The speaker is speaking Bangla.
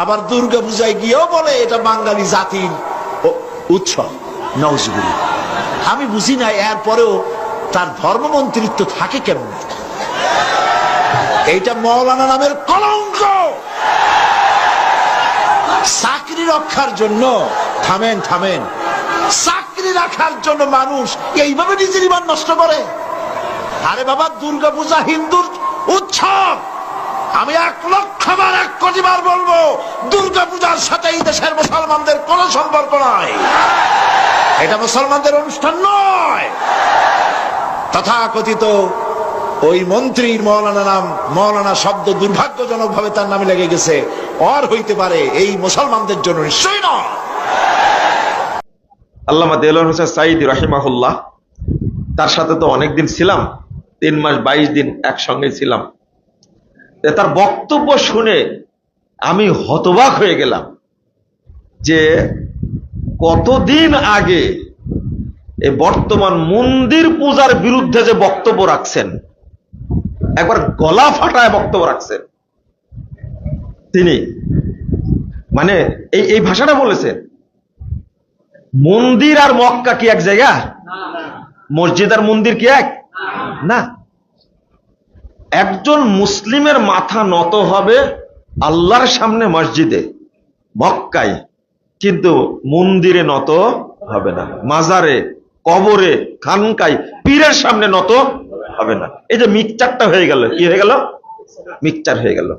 আবার দুর্গা পূজায় গিয়েও বলে এটা বাঙালি জাতির উৎসব। নওয়াজুবিল্লাহ। আমি বুঝি না এরপরেও তার ধর্মমন্ত্রিত্ব থাকে কেমন। এইটা মৌলানা নামের কলঙ্ক। চাকরি রক্ষার জন্য থামেন থামেন, চাকরি রাখার জন্য মানুষ এইভাবে নিজের ঈমান নষ্ট করে। আরে বাবা, দুর্গা পূজা হিন্দুর উৎসব। আমি 1,00,000 বার 1 কোটি বার বলবো, দুর্গা পূজার সাথে এই দেশের মুসলমানদের কোনো সম্পর্ক নয়। এটা মুসলমানদের অনুষ্ঠান নয়। তথাকথিত ওই মন্ত্রীর মৌলানা নাম, মৌলানা শব্দ দুর্ভাগ্যজনক ভাবে তার নামে লেগে গেছে। আর হইতে পারে এই মুসলমানদের জন্য নিশ্চয়ই নয়। আল্লামা দেলোয়ার হোসেন সাঈদী রাহিমাহুল্লাহ, তার সাথে তো অনেকদিন ছিলাম, 3 মাস 22 দিন একসঙ্গে ছিলাম। তার বক্তব্য শুনে আমি হতবাক হয়ে গেলাম যে কতদিন আগে এই বর্তমান মন্দির পূজার বিরুদ্ধে যে বক্তব্য রাখছেন, একবার গলা ফাটায় বক্তব্য রাখছেন তিনি। মানে এই ভাষাটা বলেছেন, মন্দির আর মক্কা কি এক জায়গা? মসজিদ আর মন্দির কি এক না? একজন মুসলিমের মাথা নত হবে আল্লাহর সামনে মসজিদে, মক্কায়, কিন্তু মন্দিরে নত হবে না। মাজারে, কবরে, খানকায়, পীরের সামনে নত হবে না। এই যে মিক্সচারটা হয়ে গেল, কি হয়ে গেল? মিক্সচার হয়ে গেল।